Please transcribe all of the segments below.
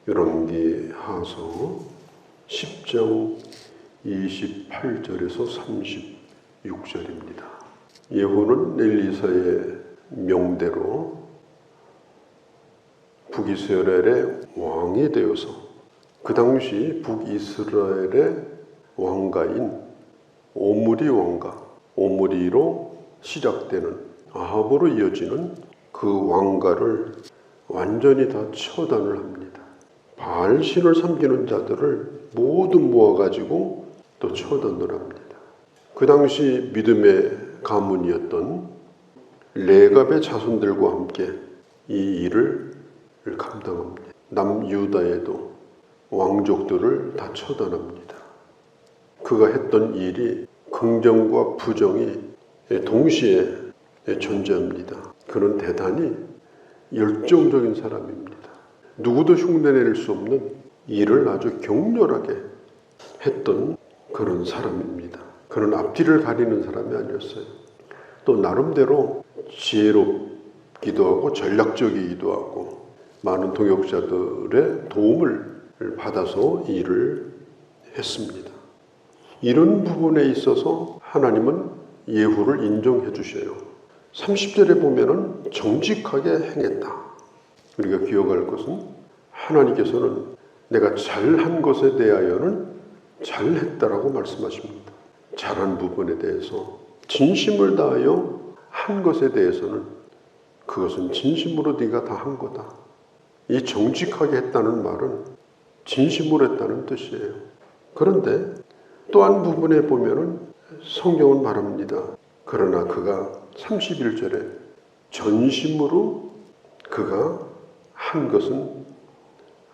열왕기하서 10장 28절에서 36절입니다. 예후는 엘리사의 명대로 북이스라엘의 왕이 되어서 그 당시 북이스라엘의 왕가인 오므리 왕가, 오므리로 시작되는 아합으로 이어지는 그 왕가를 완전히 다 처단을 합니다. 바알신을 섬기는 자들을 모두 모아가지고 또 처단을 합니다. 그 당시 믿음의 가문이었던 레갑의 자손들과 함께 이 일을 감당합니다. 남유다에도 왕족들을 다 처단합니다. 그가 했던 일이 긍정과 부정이 동시에 존재합니다. 그는 대단히 열정적인 사람입니다. 누구도 흉내낼 수 없는 일을 아주 격렬하게 했던 그런 사람입니다. 그는 앞뒤를 가리는 사람이 아니었어요. 또 나름대로 지혜롭기도 하고 전략적이기도 하고 많은 동역자들의 도움을 받아서 일을 했습니다. 이런 부분에 있어서 하나님은 예후를 인정해 주셔요. 30절에 보면은 정직하게 행했다. 우리가 기억할 것은 하나님께서는 내가 잘한 것에 대하여는 잘했다라고 말씀하십니다. 잘한 부분에 대해서 진심을 다하여 한 것에 대해서는 그것은 진심으로 네가 다 한 거다. 이 정직하게 했다는 말은 진심으로 했다는 뜻이에요. 그런데 또 한 부분에 보면은 성경은 말합니다. 그러나 그가 31절에 전심으로 그가 한 것은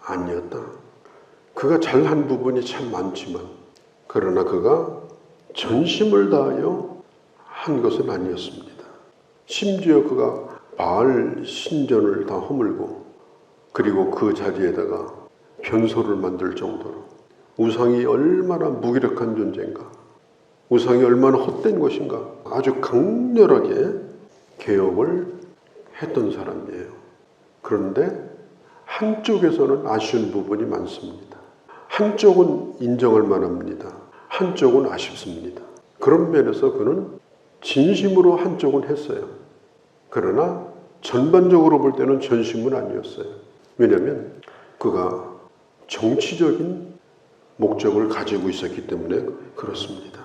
아니었다. 그가 잘한 부분이 참 많지만 그러나 그가 전심을 다하여 한 것은 아니었습니다. 심지어 그가 바알 신전을 다 허물고 그리고 그 자리에다가 변소를 만들 정도로 우상이 얼마나 무기력한 존재인가, 우상이 얼마나 헛된 것인가 아주 강렬하게 개혁을 했던 사람이에요. 그런데 한쪽에서는 아쉬운 부분이 많습니다. 한쪽은 인정할 만합니다. 한쪽은 아쉽습니다. 그런 면에서 그는 진심으로 한쪽은 했어요. 그러나 전반적으로 볼 때는 전심은 아니었어요. 왜냐하면 그가 정치적인 목적을 가지고 있었기 때문에 그렇습니다.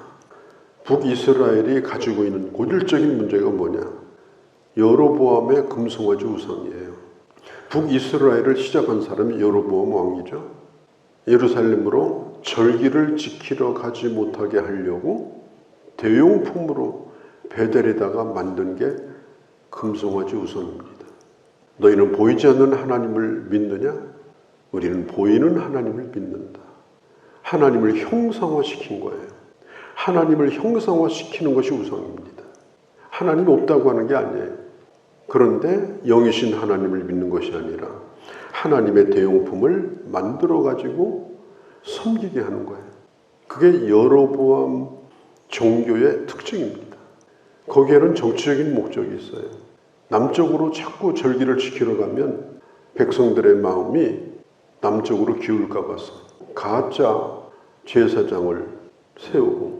북이스라엘이 가지고 있는 고질적인 문제가 뭐냐? 여로보암의 금송아지 우상이에요. 북이스라엘을 시작한 사람이 여로보암 왕이죠. 예루살렘으로 절기를 지키러 가지 못하게 하려고 대용품으로 베델에다가 만든 게 금송아지 우상입니다. 너희는 보이지 않는 하나님을 믿느냐? 우리는 보이는 하나님을 믿는다. 하나님을 형상화시킨 거예요. 하나님을 형상화시키는 것이 우상입니다. 하나님이 없다고 하는 게 아니에요. 그런데 영이신 하나님을 믿는 것이 아니라 하나님의 대용품을 만들어가지고 섬기게 하는 거예요. 그게 여로보암 종교의 특징입니다. 거기에는 정치적인 목적이 있어요. 남쪽으로 자꾸 절기를 지키러 가면 백성들의 마음이 남쪽으로 기울까 봐서 가짜 제사장을 세우고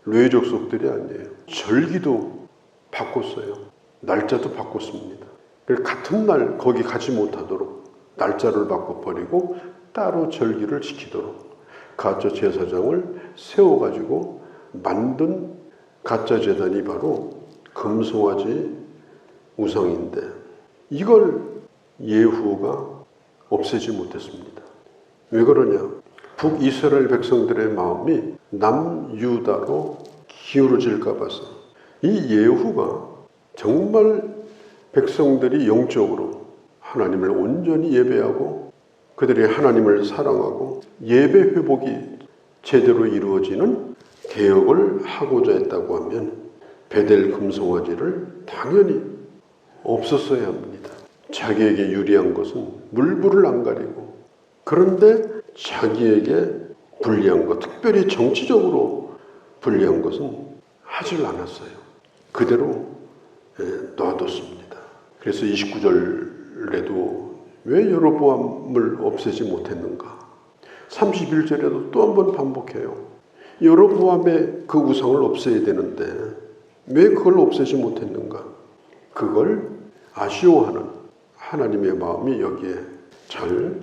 레위 족속들이 아니에요. 절기도 바꿨어요. 날짜도 바꿨습니다. 같은 날 거기 가지 못하도록 날짜를 바꿔버리고 따로 절기를 지키도록 가짜 제사장을 세워가지고 만든 가짜 제단이 바로 금송아지 우상인데 이걸 예후가 없애지 못했습니다. 왜 그러냐? 북이스라엘 백성들의 마음이 남유다로 기울어질까 봐서 이 예후가 정말 백성들이 영적으로 하나님을 온전히 예배하고 그들이 하나님을 사랑하고 예배 회복이 제대로 이루어지는 개혁을 하고자 했다고 하면 베델 금송아지를 당연히 없었어야 합니다. 자기에게 유리한 것은 물불을 안 가리고 그런데 자기에게 불리한 것, 특별히 정치적으로 불리한 것은 하질 않았어요. 그대로 놔뒀습니다. 그래서 29절에도 왜 여로보암을 없애지 못했는가? 31절에도 또 한 번 반복해요. 여로보암의 그 우상을 없애야 되는데 왜 그걸 없애지 못했는가? 그걸 아쉬워하는 하나님의 마음이 여기에 잘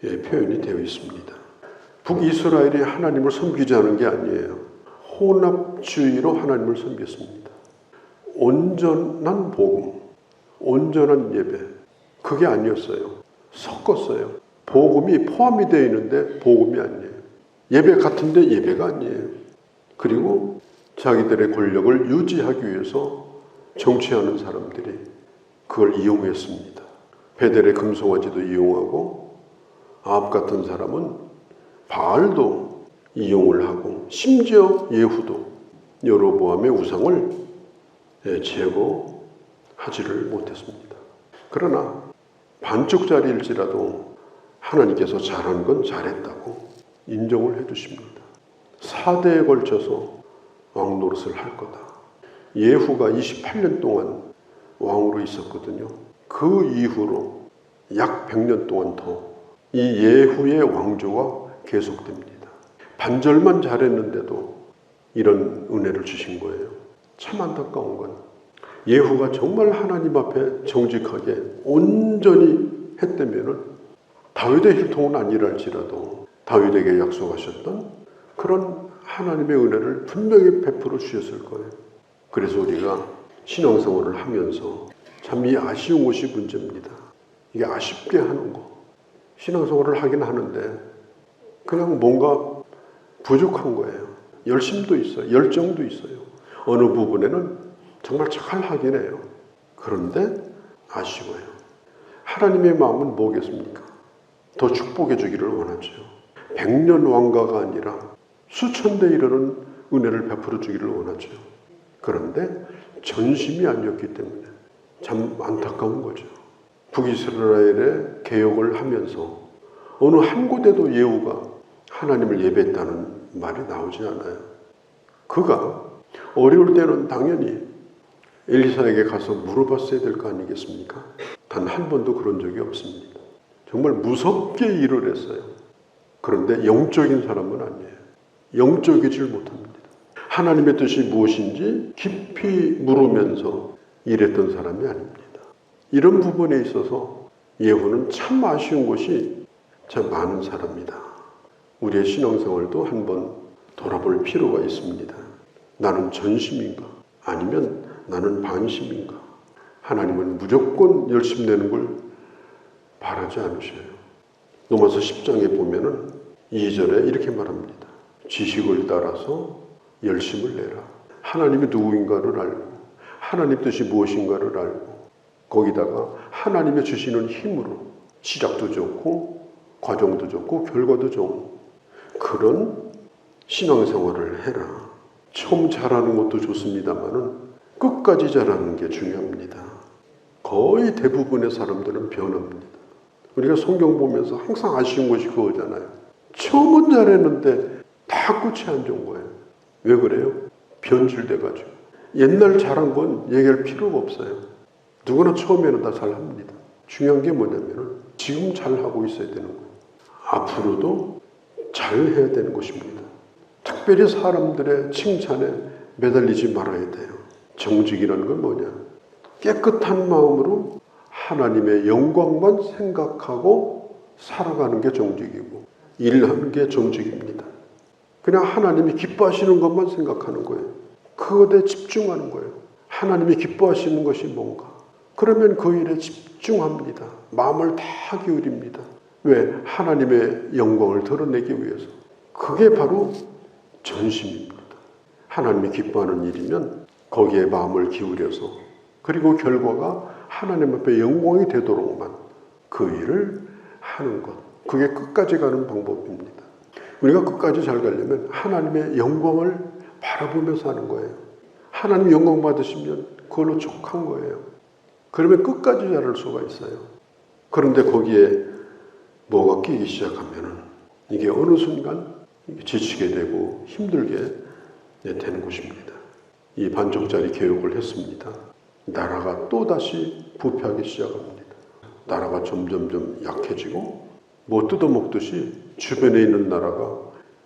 표현이 되어 있습니다. 북이스라엘이 하나님을 섬기지 않은 게 아니에요. 혼합주의로 하나님을 섬겼습니다. 온전한 복음, 온전한 예배, 그게 아니었어요. 섞었어요. 복음이 포함이 되어 있는데 복음이 아니에요. 예배 같은데 예배가 아니에요. 그리고 자기들의 권력을 유지하기 위해서 정치하는 사람들이 그걸 이용했습니다. 베델의 금송아지도 이용하고 아합 같은 사람은 바알도 이용을 하고 심지어 예후도 여로보암의 우상을 제거하지를 못했습니다. 그러나 반쪽짜리일지라도 하나님께서 잘한 건 잘했다고 인정을 해주십니다. 4대에 걸쳐서 왕 노릇을 할 거다. 예후가 28년 동안 왕으로 있었거든요. 그 이후로 약 100년 동안 더 이 예후의 왕조가 계속됩니다. 반절만 잘했는데도 이런 은혜를 주신 거예요. 참 안타까운 건 예후가 정말 하나님 앞에 정직하게 온전히 했다면은 다윗의 혈통은 아니랄지라도 다윗에게 약속하셨던 그런 하나님의 은혜를 분명히 베풀어 주셨을 거예요. 그래서 우리가 신앙생활을 하면서 참 이 아쉬운 것이 문제입니다. 이게 아쉽게 하는 거. 신앙생활을 하긴 하는데 그냥 뭔가 부족한 거예요. 열심도 있어요. 열정도 있어요. 어느 부분에는 정말 잘 하긴 해요. 그런데 아쉬워요. 하나님의 마음은 뭐겠습니까? 더 축복해 주기를 원하죠. 100년 왕가가 아니라 수천 대 이르는 은혜를 베풀어 주기를 원하죠. 그런데 전심이 아니었기 때문에 참 안타까운 거죠. 북이스라엘의 개혁을 하면서 어느 한 곳에도 예후가 하나님을 예배했다는 말이 나오지 않아요. 그가 어려울 때는 당연히 엘리사에게 가서 물어봤어야 될 거 아니겠습니까? 단 한 번도 그런 적이 없습니다. 정말 무섭게 일을 했어요. 그런데 영적인 사람은 아니에요. 영적이질 못합니다. 하나님의 뜻이 무엇인지 깊이 물으면서 일했던 사람이 아닙니다. 이런 부분에 있어서 예후는 참 아쉬운 것이 참 많은 사람이다. 우리의 신앙생활도 한번 돌아볼 필요가 있습니다. 나는 전심인가? 아니면 나는 반심인가? 하나님은 무조건 열심 내는 걸 바라지 않으셔요. 로마서 10장에 보면은 2절에 이렇게 말합니다. 지식을 따라서 열심을 내라. 하나님이 누구인가를 알고 하나님 뜻이 무엇인가를 알고 거기다가 하나님의 주시는 힘으로 시작도 좋고 과정도 좋고 결과도 좋은 그런 신앙생활을 해라. 처음 잘하는 것도 좋습니다만은 끝까지 잘하는 게 중요합니다. 거의 대부분의 사람들은 변합니다. 우리가 성경 보면서 항상 아쉬운 것이 그거잖아요. 처음은 잘했는데 다 끝이 안 좋은 거예요. 왜 그래요? 변질돼가지고. 옛날 잘한 건 얘기할 필요가 없어요. 누구나 처음에는 다 잘합니다. 중요한 게 뭐냐면 지금 잘하고 있어야 되는 거예요. 앞으로도 잘해야 되는 것입니다. 특별히 사람들의 칭찬에 매달리지 말아야 돼요. 정직이라는 건 뭐냐? 깨끗한 마음으로 하나님의 영광만 생각하고 살아가는 게 정직이고 일하는 게 정직입니다. 그냥 하나님이 기뻐하시는 것만 생각하는 거예요. 그것에 집중하는 거예요. 하나님이 기뻐하시는 것이 뭔가? 그러면 그 일에 집중합니다. 마음을 다 기울입니다. 왜? 하나님의 영광을 드러내기 위해서. 그게 바로 전심입니다. 하나님이 기뻐하는 일이면 거기에 마음을 기울여서 그리고 결과가 하나님 앞에 영광이 되도록만 그 일을 하는 것. 그게 끝까지 가는 방법입니다. 우리가 끝까지 잘 가려면 하나님의 영광을 바라보면서 하는 거예요. 하나님 영광 받으시면 그걸로 족한 거예요. 그러면 끝까지 잘할 수가 있어요. 그런데 거기에 뭐가 끼기 시작하면은 이게 어느 순간 지치게 되고 힘들게 되는 것입니다. 이 반쪽짜리 개혁을 했습니다. 나라가 또다시 부패하기 시작합니다. 나라가 점점점 약해지고 뭐 뜯어먹듯이 주변에 있는 나라가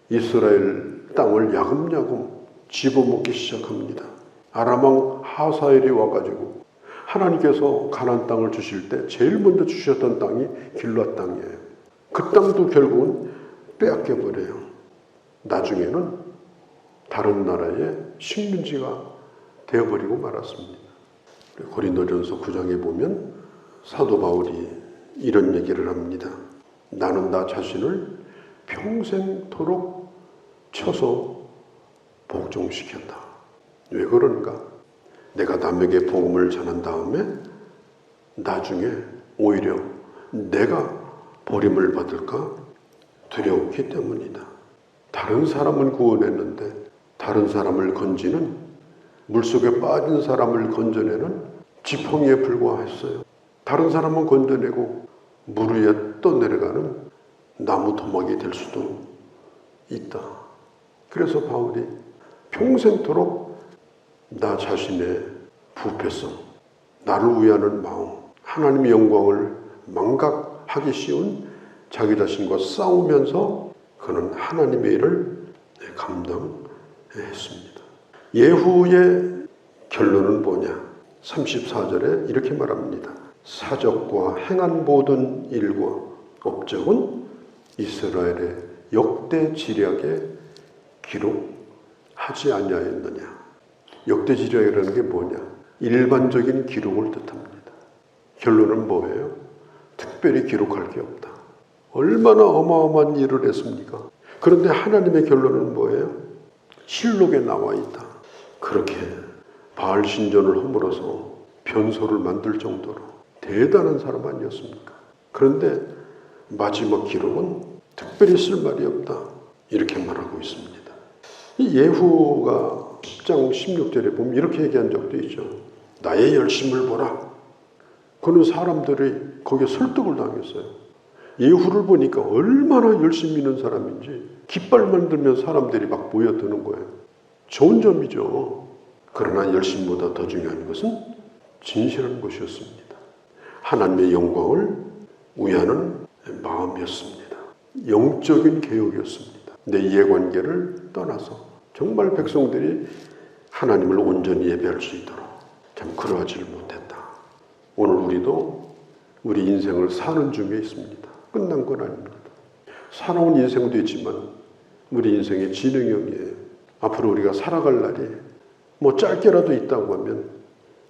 이스라엘 땅을 야금야금 집어먹기 시작합니다. 아람왕 하사엘이 와가지고 하나님께서 가나안 땅을 주실 때 제일 먼저 주셨던 땅이 길앗 땅이에요. 그 땅도 결국은 빼앗겨 버려요. 나중에는 다른 나라의 식민지가 되어버리고 말았습니다. 고린도전서 9장에 보면 사도 바울이 이런 얘기를 합니다. 나는 나 자신을 평생토록 쳐서 복종시켰다. 왜 그런가? 내가 남에게 복음을 전한 다음에 나중에 오히려 내가 버림을 받을까 두려웠기 때문이다. 다른 사람은 구원했는데 다른 사람을 건지는 물속에 빠진 사람을 건져내는 지팡이에 불과했어요. 다른 사람은 건져내고 물 위에 떠내려가는 나무 토막이 될 수도 있다. 그래서 바울이 평생토록 나 자신의 부패성, 나를 위하는 마음, 하나님의 영광을 망각하기 쉬운 자기 자신과 싸우면서 그는 하나님의 일을 감당했습니다. 예후의 결론은 뭐냐? 34절에 이렇게 말합니다. 사적과 행한 모든 일과 업적은 이스라엘의 역대 지략에 기록하지 아니하였느냐. 역대 지략이라는 게 뭐냐? 일반적인 기록을 뜻합니다. 결론은 뭐예요? 특별히 기록할 게 없다. 얼마나 어마어마한 일을 했습니까? 그런데 하나님의 결론은 뭐예요? 실록에 나와 있다. 그렇게 바알 신전을 허물어서 변소를 만들 정도로 대단한 사람 아니었습니까? 그런데 마지막 기록은 특별히 쓸 말이 없다. 이렇게 말하고 있습니다. 이 예후가 10장 16절에 보면 이렇게 얘기한 적도 있죠. 나의 열심을 보라. 그는 사람들이 거기에 설득을 당했어요. 예후를 보니까 얼마나 열심히 있는 사람인지 깃발만 들면 사람들이 막 모여드는 거예요. 좋은 점이죠. 그러나 열심보다 더 중요한 것은 진실한 것이었습니다. 하나님의 영광을 위하는 마음이었습니다. 영적인 개혁이었습니다. 내 이해관계를 떠나서 정말 백성들이 하나님을 온전히 예배할 수 있도록 참 그러하지를 못했다. 오늘 우리도 우리 인생을 사는 중에 있습니다. 끝난 건 아닙니다. 살아온 인생도 있지만 우리 인생의 진행형이에요. 앞으로 우리가 살아갈 날이 뭐 짧게라도 있다고 하면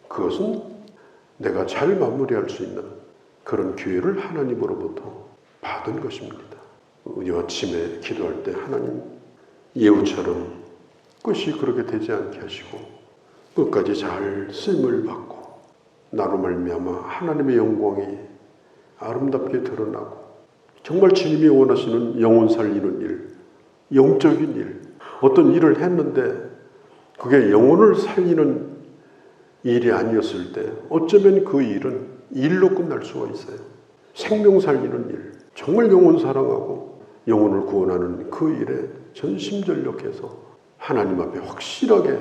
그것은 내가 잘 마무리할 수 있는 그런 기회를 하나님으로부터 받은 것입니다. 우리 아침에 기도할 때 하나님 예후처럼 끝이 그렇게 되지 않게 하시고 끝까지 잘 쓰임을 받고 나로 말미암아 하나님의 영광이 아름답게 드러나고 정말 주님이 원하시는 영혼 살리는 일, 영적인 일, 어떤 일을 했는데 그게 영혼을 살리는 일이 아니었을 때 어쩌면 그 일은 일로 끝날 수가 있어요. 생명 살리는 일, 정말 영혼 사랑하고 영혼을 구원하는 그 일에 전심전력해서 하나님 앞에 확실하게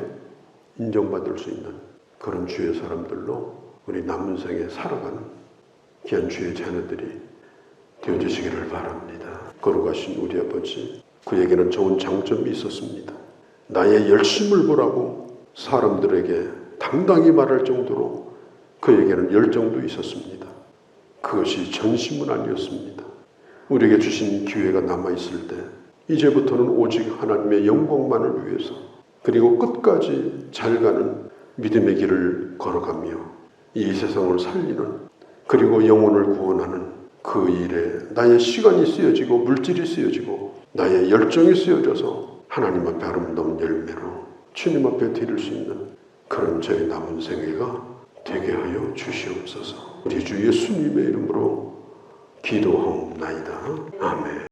인정받을 수 있는 그런 주의 사람들로 우리 남은 생에 살아가는 귀한 주의 자녀들이 되어주시기를 바랍니다. 거룩하신 우리 아버지, 그에게는 좋은 장점이 있었습니다. 나의 열심을 보라고 사람들에게 당당히 말할 정도로 그에게는 열정도 있었습니다. 그것이 전심은 아니었습니다. 우리에게 주신 기회가 남아있을 때 이제부터는 오직 하나님의 영광만을 위해서 그리고 끝까지 잘 가는 믿음의 길을 걸어가며 이 세상을 살리는 그리고 영혼을 구원하는 그 일에 나의 시간이 쓰여지고 물질이 쓰여지고 나의 열정이 쓰여져서 하나님 앞에 아름다운 열매로 주님 앞에 드릴 수 있는 그런 저의 남은 생애가 되게 하여 주시옵소서. 우리 주 예수님의 이름으로 기도하옵나이다. 아멘.